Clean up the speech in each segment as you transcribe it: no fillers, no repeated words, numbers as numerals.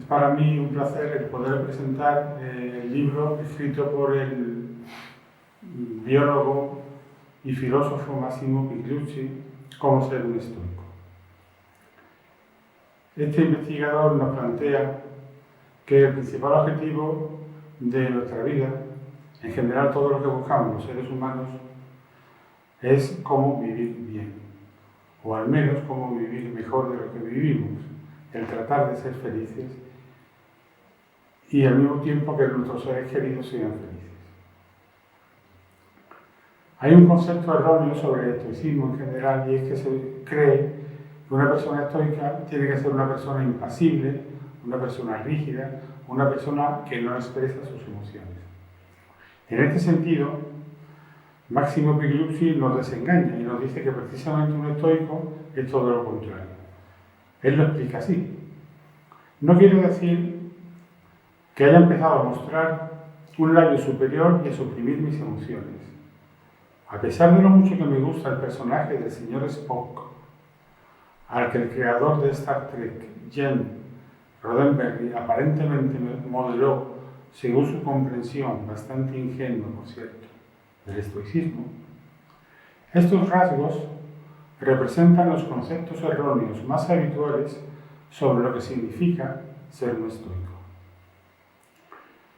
para mí un placer el poder presentar el libro escrito por el biólogo y filósofo Massimo Pigliucci, Cómo ser un estoico. Este investigador nos plantea que el principal objetivo de nuestra vida, en general todo lo que buscamos los seres humanos, es cómo vivir bien, o al menos cómo vivir mejor de lo que vivimos, el tratar de ser felices y al mismo tiempo que nuestros seres queridos sean felices. Hay un concepto erróneo sobre el estoicismo en general, y es que se cree que una persona estoica tiene que ser una persona impasible, una persona rígida, una persona que no expresa sus emociones. En este sentido, Massimo Pigliucci nos desengaña y nos dice que precisamente un estoico es todo lo contrario. Él lo explica así. No quiere decir que haya empezado a mostrar un labio superior y a suprimir mis emociones. A pesar de lo mucho que me gusta el personaje del señor Spock, al que el creador de Star Trek, Gene Roddenberry, aparentemente modeló según su comprensión, bastante ingenua, por cierto, del estoicismo, estos rasgos representan los conceptos erróneos más habituales sobre lo que significa ser un estoico.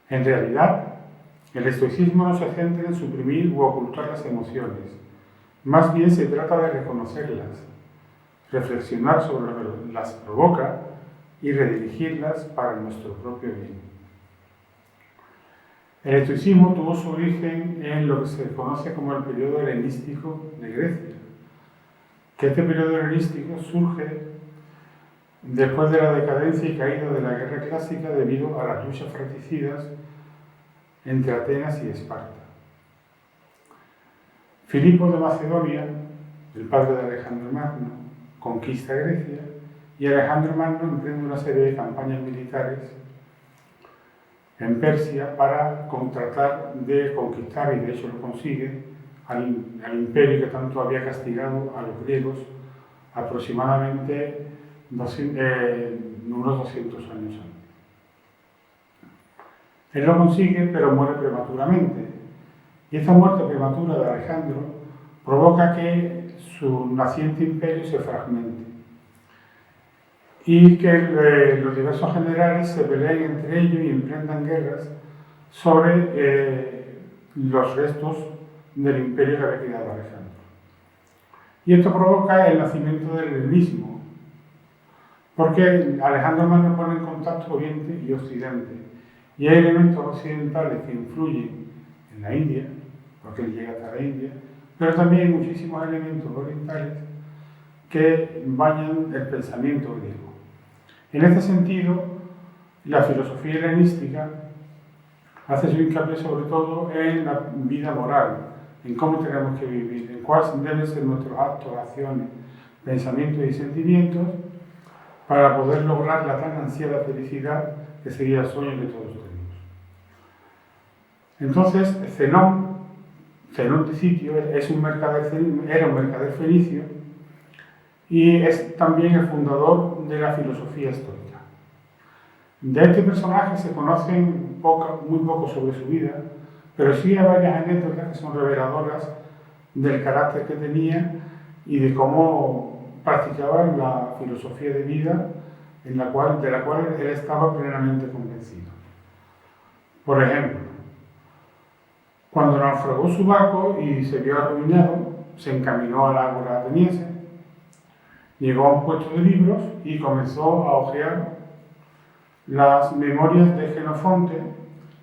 En realidad, el estoicismo no se centra en suprimir u ocultar las emociones, más bien se trata de reconocerlas, reflexionar sobre lo que las provoca y redirigirlas para nuestro propio bien. El estoicismo tuvo su origen en lo que se conoce como el periodo helenístico de Grecia, que este periodo helenístico surge después de la decadencia y caída de la guerra clásica debido a las luchas fratricidas entre Atenas y Esparta. Filipo de Macedonia, el padre de Alejandro Magno, conquista Grecia y Alejandro Magno emprende una serie de campañas militares en Persia para tratar de conquistar, y de hecho lo consigue, al imperio que tanto había castigado a los griegos aproximadamente unos 200 años antes. Él lo consigue, pero muere prematuramente. Y esta muerte prematura de Alejandro provoca que su naciente imperio se fragmente y que los diversos generales se peleen entre ellos y emprendan guerras sobre los restos del imperio que había creado Alejandro. Y esto provoca el nacimiento del helenismo, porque Alejandro Magno pone en contacto Oriente y Occidente, y hay elementos occidentales que influyen en la India, porque él llega hasta la India, pero también hay muchísimos elementos orientales que bañan el pensamiento griego. En este sentido, la filosofía helenística hace su hincapié sobre todo en la vida moral, en cómo tenemos que vivir, en cuáles deben ser nuestros actos, acciones, pensamientos y sentimientos para poder lograr la tan ansiada felicidad que sería el sueño que todos tenemos. Entonces, Zenón de Sitio era un mercader fenicio y es también el fundador de la filosofía estoica. De este personaje se conocen muy poco sobre su vida, pero sí hay varias anécdotas que son reveladoras del carácter que tenía y de cómo practicaba la filosofía de vida de la cual él estaba plenamente convencido. Por ejemplo, cuando naufragó su barco y se vio arruinado, se encaminó al ágora ateniense, llegó a un puesto de libros y comenzó a hojear las memorias de Jenofonte,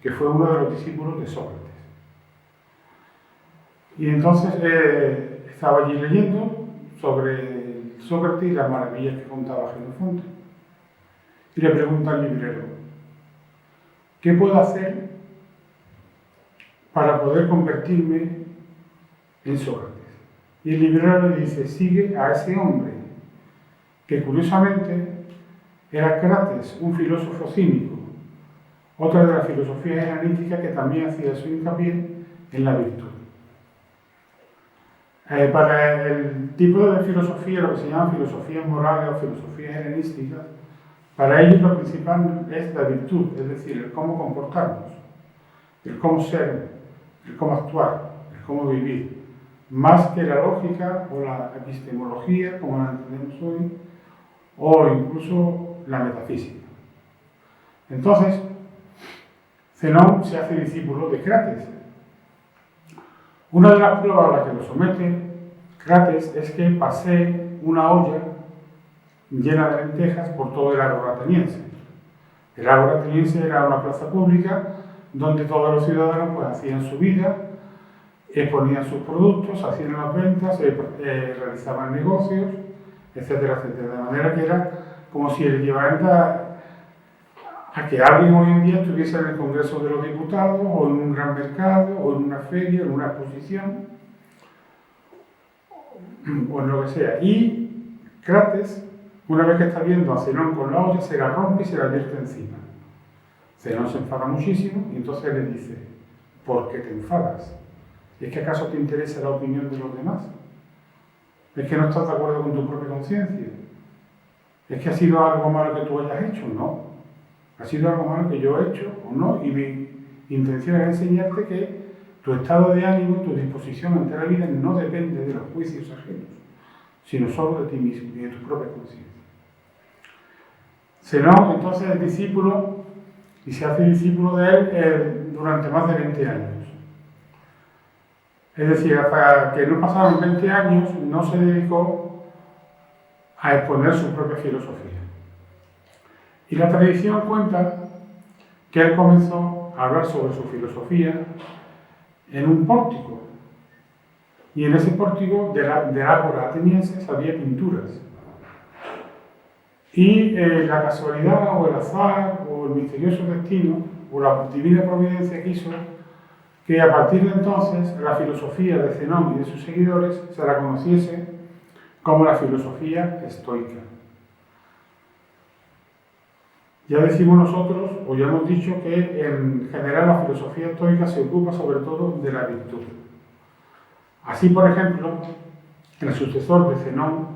que fue uno de los discípulos de Sócrates. Y entonces estaba allí leyendo sobre Sócrates y las maravillas que contaba Jenofonte. Y le pregunta al librero, ¿qué puedo hacer para poder convertirme en Sócrates? Y el librero le dice, sigue a ese hombre, que curiosamente era Crates, un filósofo cínico, otra de las filosofías helenísticas que también hacía su hincapié en la virtud. Para el tipo de filosofía, lo que se llama filosofías morales o filosofías helenísticas, Para ellos lo principal es la virtud, es decir, el cómo comportarnos, el cómo ser, el cómo actuar, el cómo vivir, más que la lógica o la epistemología, como la entendemos hoy, o incluso la metafísica. Entonces, Zenón se hace discípulo de Crates. Una de las pruebas a las que lo somete Crates es que pasee una olla llena de lentejas por todo el ágora ateniense. El ágora ateniense era una plaza pública donde todos los ciudadanos pues, hacían su vida, exponían sus productos, hacían las ventas, realizaban negocios, etcétera, etcétera. De manera que era como si el equivalente a que alguien hoy en día estuviese en el Congreso de los Diputados, o en un gran mercado, o en una feria, en una exposición, o en lo que sea. Y Crates, una vez que está viendo a Zenón con la olla, se la rompe y se la vierte encima. Zenón se enfada muchísimo y entonces le dice: ¿por qué te enfadas? ¿Es que acaso te interesa la opinión de los demás? ¿Es que no estás de acuerdo con tu propia conciencia? ¿Es que ha sido algo malo que tú hayas hecho? No. Ha sido algo malo que yo he hecho o no. Y mi intención es enseñarte que tu estado de ánimo y tu disposición ante la vida no depende de los juicios ajenos, sino solo de ti mismo y de tu propia conciencia. Zenón entonces es discípulo y se hace discípulo de él durante más de 20 años. Es decir, hasta que no pasaron 20 años, no se dedicó a exponer su propia filosofía. Y la tradición cuenta que él comenzó a hablar sobre su filosofía en un pórtico. Y en ese pórtico del ágora ateniense había pinturas. Y la casualidad o el azar o el misterioso destino o la divina providencia quiso que a partir de entonces la filosofía de Zenón y de sus seguidores se la conociese como la filosofía estoica. Ya decimos nosotros, o ya hemos dicho, que en general la filosofía estoica se ocupa sobre todo de la virtud. Así, por ejemplo, el sucesor de Zenón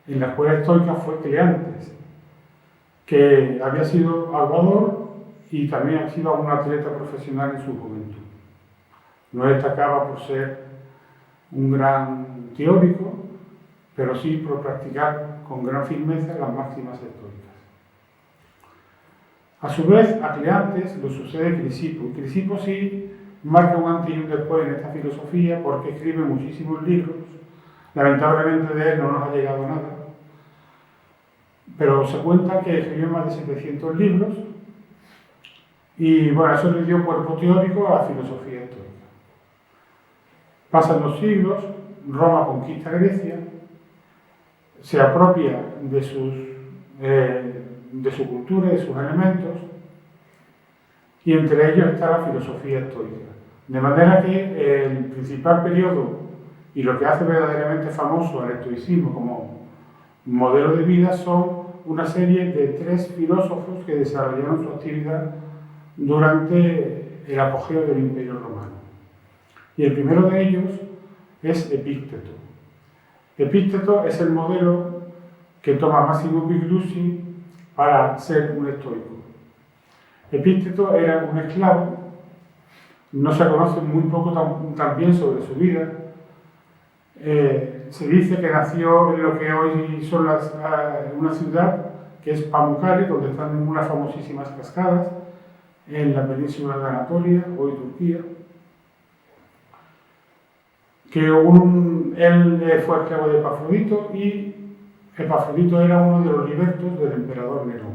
en la escuela estoica fue Cleantes, que había sido aguador y también había sido un atleta profesional en su juventud. No destacaba por ser un gran teórico, pero sí por practicar con gran firmeza las máximas estoicas. A su vez, a Cleantes lo sucede Crisipo. Y Crisipo sí marca un antes y un después en esta filosofía porque escribe muchísimos libros. Lamentablemente de él no nos ha llegado nada. Pero se cuenta que escribió más de 700 libros y bueno, eso le dio cuerpo teórico a la filosofía estoica. Pasan los siglos, Roma conquista Grecia, se apropia de su cultura y de sus elementos, y entre ellos está la filosofía estoica. De manera que el principal periodo y lo que hace verdaderamente famoso al estoicismo como modelo de vida son una serie de 3 filósofos que desarrollaron su actividad durante el apogeo del Imperio Romano. Y el primero de ellos es Epícteto. Epícteto es el modelo que toma Massimo Piglussi para ser un estoico. Epícteto era un esclavo, no se conoce muy poco también sobre su vida. Se dice que nació en lo que hoy son una ciudad que es Pamukkale, donde están unas famosísimas cascadas en la península de Anatolia, hoy Turquía. Que él fue esclavo de Epafrodito y Epafrodito era uno de los libertos del emperador Nerón.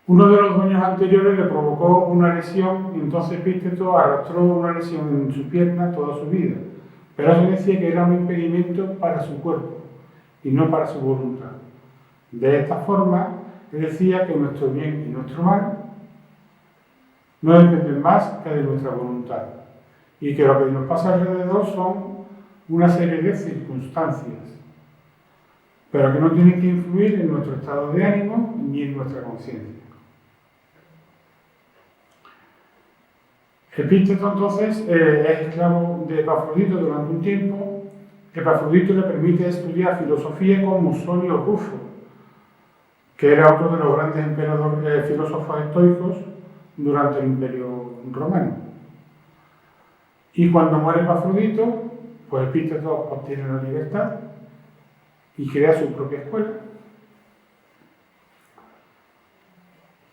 Uno de los dueños anteriores le provocó una lesión y entonces Epícteto arrastró una lesión en su pierna toda su vida. Pero eso decía que era un impedimento para su cuerpo y no para su voluntad. De esta forma, él decía que nuestro bien y nuestro mal no dependen más que de nuestra voluntad y que lo que nos pasa alrededor son una serie de circunstancias, pero que no tienen que influir en nuestro estado de ánimo ni en nuestra conciencia. Epícteto entonces es esclavo de Epafrodito durante un tiempo. Epafrodito le permite estudiar filosofía con Musonio Rufo, que era otro de los grandes emperadores, filósofos estoicos durante el Imperio Romano. Y cuando muere Epafrodito, pues Epícteto obtiene la libertad y crea su propia escuela.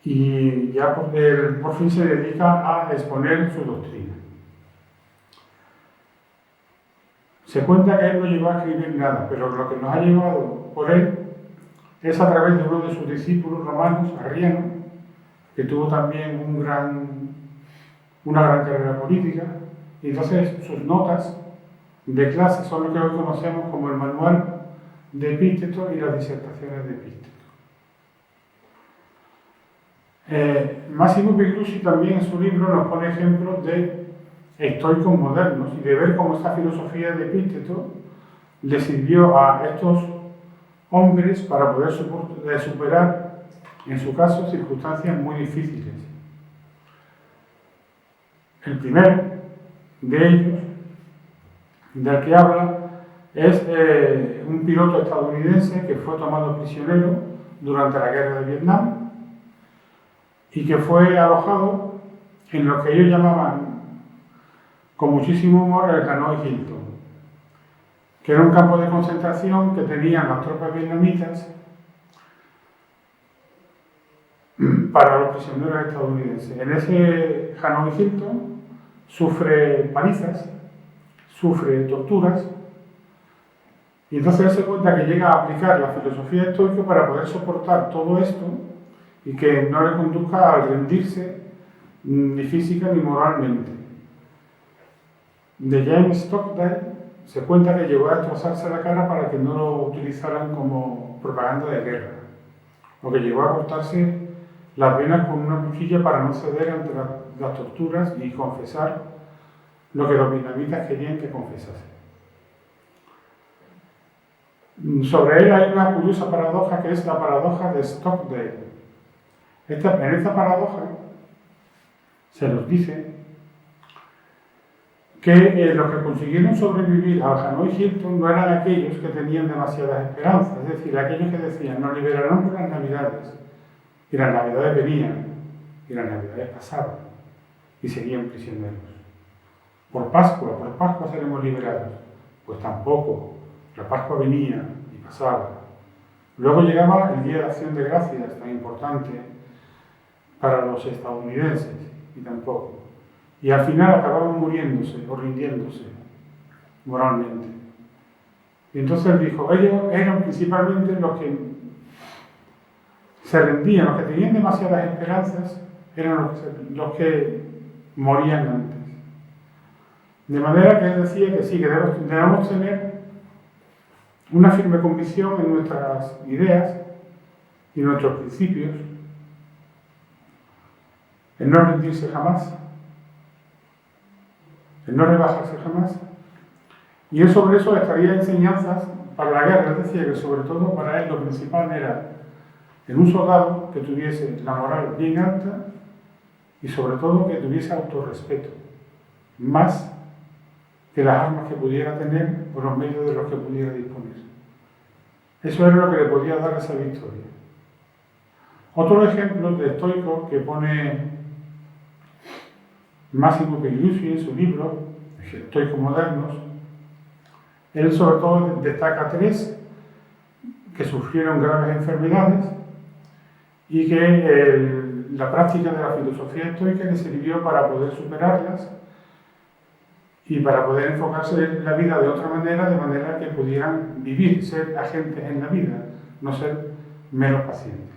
Y ya por fin se dedica a exponer su doctrina. Se cuenta que él no llegó a escribir nada, pero lo que nos ha llegado por él es a través de uno de sus discípulos romanos, Arriano, que tuvo también una gran carrera política, y entonces sus notas de clase son lo que hoy conocemos como el manual de Epícteto y las disertaciones de Epícteto. Máximo Pigrucci también en su libro nos pone ejemplos de estoicos modernos y de ver cómo esta filosofía de Epícteto le sirvió a estos hombres para poder superar, en su caso, circunstancias muy difíciles. El primero de ellos, del que habla, es un piloto estadounidense que fue tomado prisionero durante la guerra de Vietnam y que fue alojado en lo que ellos llamaban con muchísimo humor el Hanoi Hilton, que era un campo de concentración que tenían las tropas vietnamitas para los prisioneros estadounidenses. En ese Hanoi Hilton sufre palizas, sufre torturas, y entonces él se cuenta que llega a aplicar la filosofía estoica para poder soportar todo esto y que no le conduzca a rendirse ni física ni moralmente. De James Stockdale se cuenta que llegó a destrozarse la cara para que no lo utilizaran como propaganda de guerra, o que llegó a cortarse las venas con una cuchilla para no ceder ante las torturas y confesar lo que los vietnamitas querían que confesase. Sobre él hay una curiosa paradoja que es la paradoja de Stockdale. En esta paradoja se nos dice que los que consiguieron sobrevivir al Hanoi Hilton no eran aquellos que tenían demasiadas esperanzas, es decir, aquellos que decían nos liberarán por las Navidades, y las Navidades venían, y las Navidades pasaban, y seguían prisioneros. Por Pascua seremos liberados. Pues tampoco, la Pascua venía y pasaba. Luego llegaba el Día de Acción de Gracias, tan importante para los estadounidenses, y tampoco. Y al final acababan muriéndose o rindiéndose moralmente. Y entonces él dijo, ellos eran principalmente los que se rendían, los que tenían demasiadas esperanzas, eran los que morían antes. De manera que él decía que sí, que debemos tener una firme convicción en nuestras ideas y nuestros principios, en no rendirse jamás, en no rebajarse jamás. Y él sobre eso extraía enseñanzas para la guerra. Él decía que sobre todo para él lo principal era en un soldado que tuviese la moral bien alta y sobre todo que tuviese autorrespeto, más que las armas que pudiera tener por los medios de los que pudiera disponer. Eso era lo que le podía dar esa victoria. Otro ejemplo de estoico que pone Máximo Pigrucci en su libro, Estoicos Modernos, él sobre todo destaca 3 que sufrieron graves enfermedades y que la práctica de la filosofía estoica le sirvió para poder superarlas y para poder enfocarse en la vida de otra manera, de manera que pudieran vivir, ser agentes en la vida, no ser meros pacientes.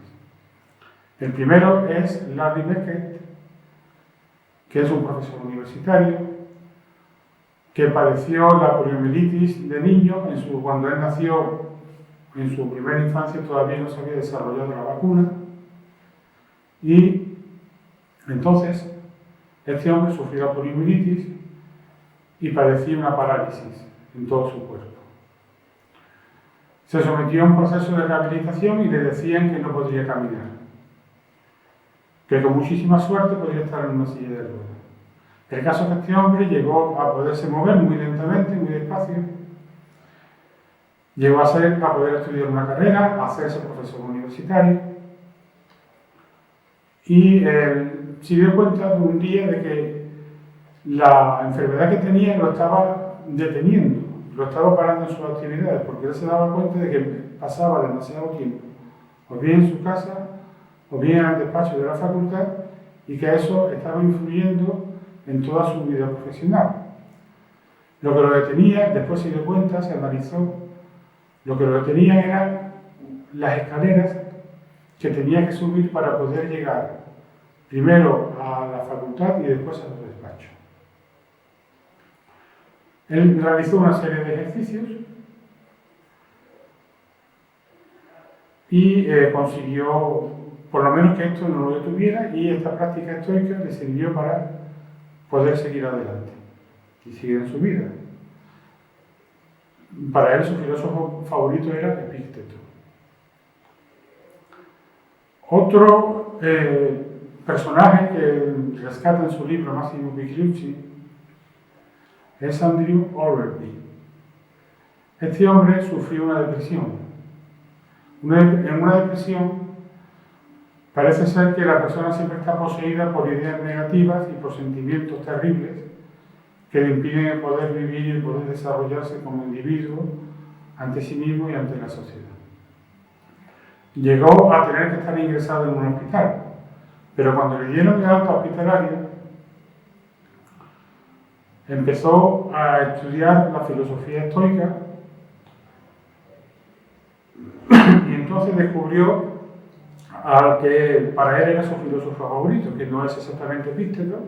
El primero es Larry Beckett, que es un profesor universitario, que padeció la poliomielitis de niño. Cuando él nació, en su primera infancia, todavía no se había desarrollado la vacuna. Y entonces, este hombre sufrió la poliomielitis y padecía una parálisis en todo su cuerpo. Se sometió a un proceso de rehabilitación y le decían que no podría caminar, que con muchísima suerte podría estar en una silla de ruedas. El caso es que este hombre llegó a poderse mover muy lentamente, muy despacio, llegó a poder estudiar una carrera, a hacerse profesor universitario, y se dio cuenta de un día de que la enfermedad que tenía lo estaba deteniendo, lo estaba parando en sus actividades, porque él se daba cuenta de que pasaba demasiado tiempo, o bien en su casa, o bien en el despacho de la facultad, y que eso estaba influyendo en toda su vida profesional. Lo que lo detenía, después se dio cuenta, se analizó, lo que lo detenía eran las escaleras que tenía que subir para poder llegar primero a la facultad y después a su despacho. Él realizó una serie de ejercicios y consiguió, por lo menos, que esto no lo detuviera, y esta práctica estoica le sirvió para poder seguir adelante y seguir en su vida. Para él, su filósofo favorito era Epicteto. Otro personaje que rescata en su libro Massimo Pigliucci es Andrew Overby. Este hombre sufrió una depresión. En una depresión parece ser que la persona siempre está poseída por ideas negativas y por sentimientos terribles que le impiden el poder vivir y el poder desarrollarse como individuo ante sí mismo y ante la sociedad. Llegó a tener que estar ingresado en un hospital, pero cuando le dieron el alta hospitalaria, empezó a estudiar la filosofía estoica y entonces descubrió al que para él era su filósofo favorito, que no es exactamente Epicteto,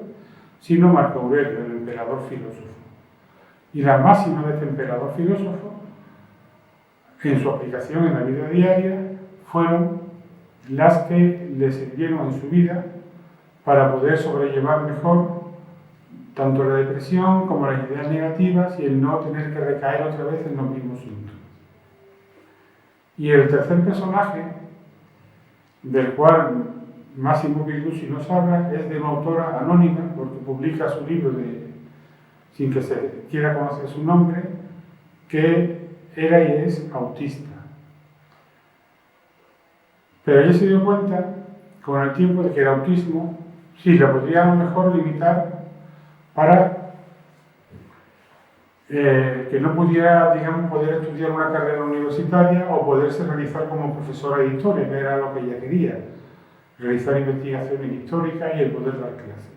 sino Marco Aurelio, el emperador filósofo. Y la máxima de este emperador filósofo, en su aplicación en la vida diaria, fueron las que le sirvieron en su vida para poder sobrellevar mejor tanto la depresión como las ideas negativas y el no tener que recaer otra vez en los mismos síntomas. Y el tercer personaje, del cual Massimo Pigliucci nos habla, es de una autora anónima, porque publica su libro sin que se quiera conocer su nombre, que era y es autista. Pero ella se dio cuenta con el tiempo de que el autismo sí la podría a lo mejor limitar para que no pudiera, digamos, poder estudiar una carrera universitaria o poderse realizar como profesora de historia, que era lo que ella quería, realizar investigaciones históricas y el poder dar clases.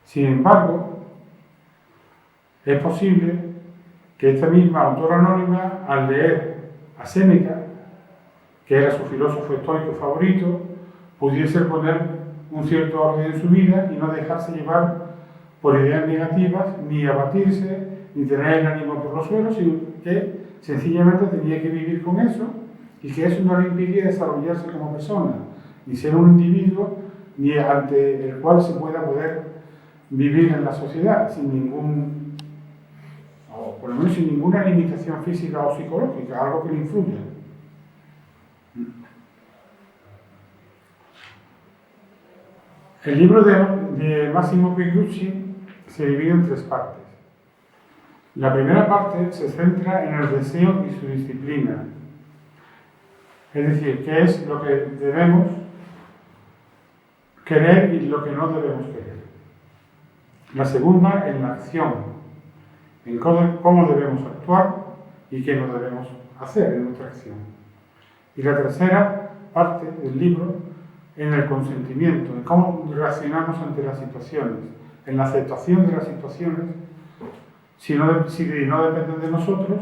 Sin embargo, es posible que esta misma autora anónima, al leer a Séneca, que era su filósofo estoico favorito, pudiese poner un cierto orden en su vida y no dejarse llevar por ideas negativas, ni abatirse, ni tener el ánimo por los suelos, sino que sencillamente tenía que vivir con eso y que eso no le impidía desarrollarse como persona, ni ser un individuo, ni ante el cual se pueda poder vivir en la sociedad sin ningún, o por lo menos sin ninguna limitación física o psicológica, algo que le influya. El libro de Massimo Pigliucci se divide en tres partes. La primera parte se centra en el deseo y su disciplina, es decir, qué es lo que debemos querer y lo que no debemos querer. La segunda, en la acción, en cómo debemos actuar y qué no debemos hacer en nuestra acción. Y la tercera parte del libro, en el consentimiento, en cómo reaccionamos ante las situaciones, en la aceptación de las situaciones, si no dependen de nosotros,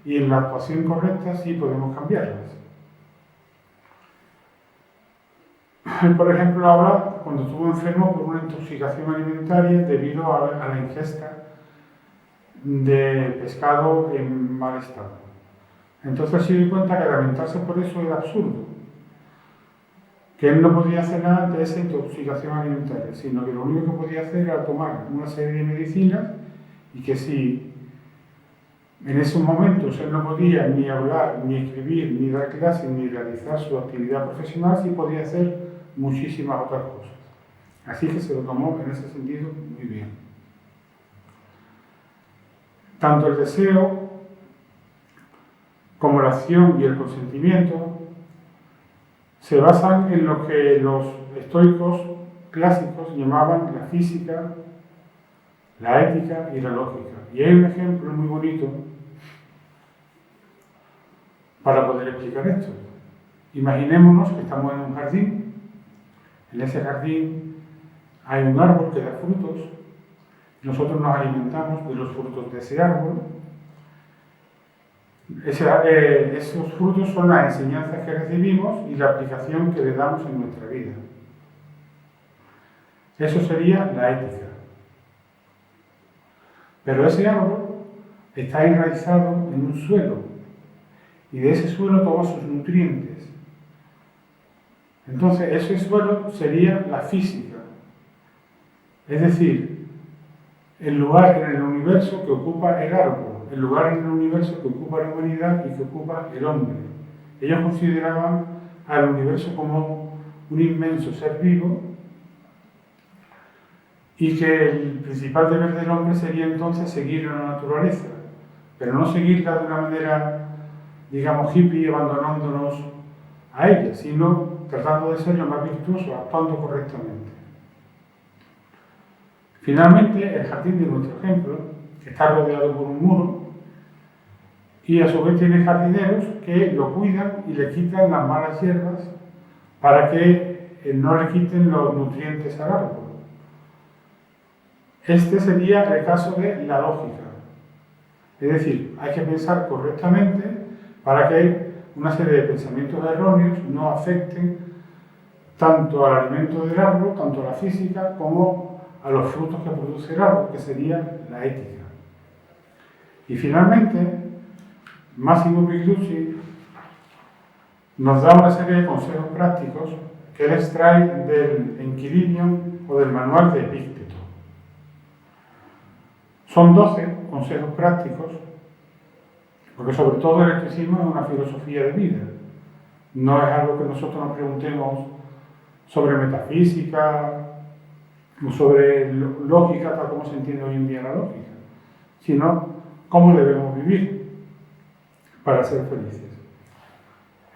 y en la actuación correcta sí podemos cambiarlas. Él, por ejemplo, habla cuando estuvo enfermo por una intoxicación alimentaria debido a la ingesta de pescado en mal estado. Entonces se dio cuenta que lamentarse por eso era absurdo, que él no podía hacer nada ante esa intoxicación alimentaria, sino que lo único que podía hacer era tomar una serie de medicinas y que si en esos momentos él no podía ni hablar, ni escribir, ni dar clases, ni realizar su actividad profesional, sí podía hacer muchísimas otras cosas. Así que se lo tomó en ese sentido muy bien. Tanto el deseo como la acción y el consentimiento se basan en lo que los estoicos clásicos llamaban la física, la ética y la lógica. Y hay un ejemplo muy bonito para poder explicar esto. Imaginémonos que estamos en un jardín. En ese jardín hay un árbol que da frutos. Nosotros nos alimentamos de los frutos de ese árbol. Esos frutos son las enseñanzas que recibimos y la aplicación que le damos en nuestra vida. Eso sería la ética. Pero ese árbol está enraizado en un suelo y de ese suelo toma sus nutrientes. Entonces, ese suelo sería la física. Es decir, el lugar en el universo que ocupa el árbol, el lugar en el universo que ocupa la humanidad y que ocupa el hombre. Ellos consideraban al universo como un inmenso ser vivo y que el principal deber del hombre sería entonces seguir a la naturaleza, pero no seguirla de una manera, digamos, hippie, abandonándonos a ella, sino tratando de ser lo más virtuoso, actuando correctamente. Finalmente, el jardín de nuestro ejemplo está rodeado por un muro y a su vez tiene jardineros que lo cuidan y le quitan las malas hierbas para que no le quiten los nutrientes al árbol. Este sería el caso de la lógica. Es decir, hay que pensar correctamente para que una serie de pensamientos erróneos no afecten tanto al alimento del árbol, tanto a la física, como a los frutos que produce el árbol, que sería la ética. Y finalmente, Massimo Pigliucci nos da una serie de consejos prácticos que él extrae del Enchiridion o del manual de Epicteto. Son 12 consejos prácticos, porque sobre todo el estoicismo es una filosofía de vida. No es algo que nosotros nos preguntemos sobre metafísica o sobre lógica, tal como se entiende hoy en día la lógica, sino cómo debemos vivir para ser felices.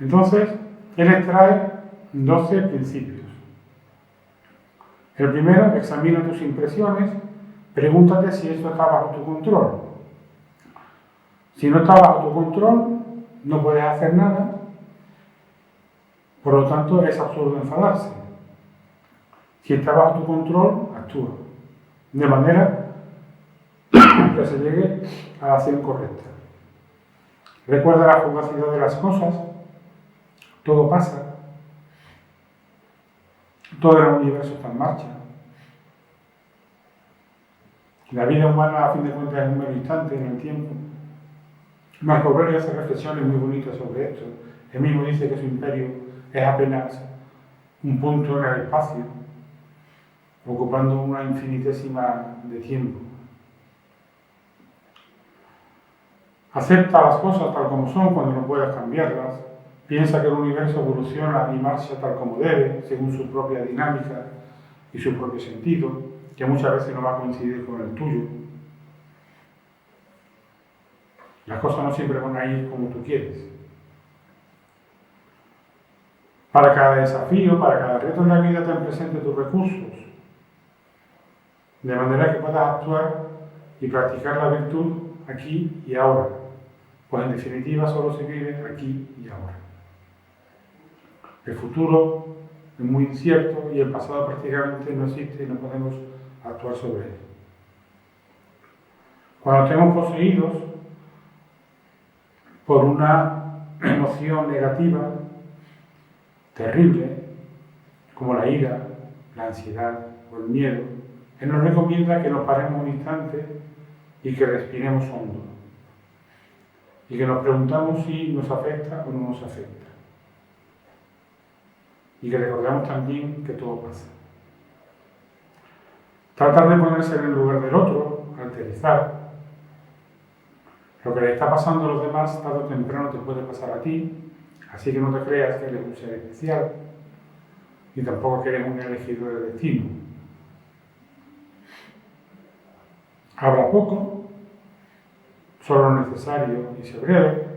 Entonces, él extrae 12 principios. El primero, examina tus impresiones, pregúntate si esto está bajo tu control. Si no está bajo tu control, no puedes hacer nada, por lo tanto es absurdo enfadarse. Si está bajo tu control, actúa, de manera que se llegue a la acción correcta. Recuerda la fugacidad de las cosas, todo pasa, todo el universo está en marcha. La vida humana, a fin de cuentas, es un mero instante en el tiempo. Marco Aurelio hace reflexiones muy bonitas sobre esto. Él mismo dice que su imperio es apenas un punto en el espacio, ocupando una infinitésima de tiempo. Acepta las cosas tal como son cuando no puedas cambiarlas. Piensa que el universo evoluciona y marcha tal como debe, según su propia dinámica y su propio sentido, que muchas veces no va a coincidir con el tuyo. Las cosas no siempre van a ir como tú quieres. Para cada desafío, para cada reto en la vida, ten presente tus recursos, de manera que puedas actuar y practicar la virtud aquí y ahora, pues en definitiva solo se vive aquí y ahora. El futuro es muy incierto y el pasado prácticamente no existe y no podemos actuar sobre él. Cuando estemos poseídos por una emoción negativa, terrible, como la ira, la ansiedad o el miedo, él nos recomienda que nos paremos un instante y que respiremos hondo. Y que nos preguntamos si nos afecta o no nos afecta. Y que recordemos también que todo pasa. Tratar de ponerse en el lugar del otro, alterizar. Lo que le está pasando a los demás, tarde o temprano te puede pasar a ti, así que no te creas que eres un ser especial, ni tampoco que eres un elegido del destino. Habla poco, solo lo necesario y sé breve.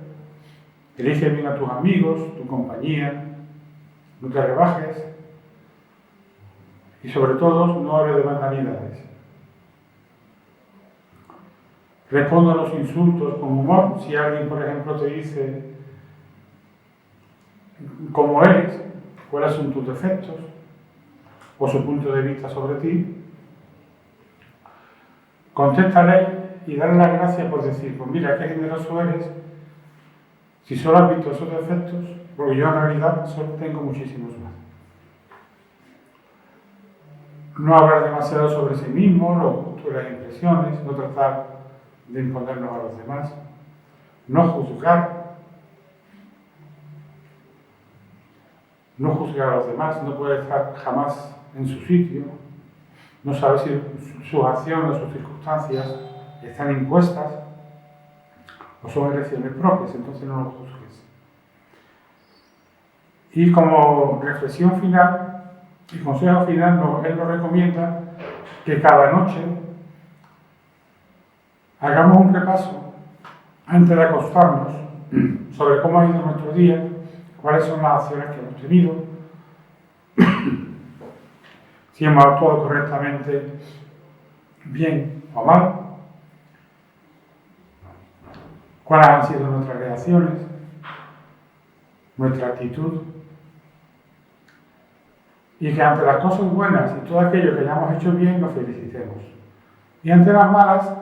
Elige bien a tus amigos, tu compañía, no te rebajes y sobre todo no hables de banalidades. Responde a los insultos con humor. Si alguien, por ejemplo, te dice cómo eres, cuáles son tus defectos o su punto de vista sobre ti, contéstale y dale las gracias por decir, pues mira, qué generoso eres, si solo has visto esos defectos, porque yo en realidad solo tengo muchísimos más. No hablar demasiado sobre sí mismo, lo justo de las impresiones, no tratar de imponernos a los demás, no juzgar a los demás, no puede estar jamás en su sitio, no sabe si sus acciones o sus circunstancias están impuestas o son elecciones propias, entonces no lo juzgues. Y como reflexión final y consejo final, él nos recomienda que cada noche hagamos un repaso antes de acostarnos sobre cómo ha ido nuestro día, cuáles son las acciones que hemos tenido, si hemos actuado correctamente, bien o mal, cuáles han sido nuestras reacciones, nuestra actitud, y que ante las cosas buenas y todo aquello que hayamos hecho bien nos felicitemos. Y ante las malas,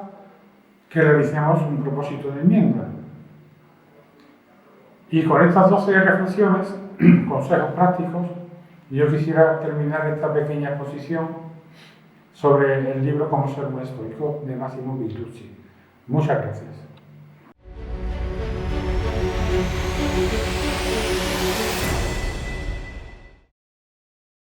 que realicemos un propósito de enmienda. Y con estas 12 reflexiones, consejos prácticos, yo quisiera terminar esta pequeña exposición sobre el libro Cómo ser un estoico de Massimo Vigliucci. Muchas gracias.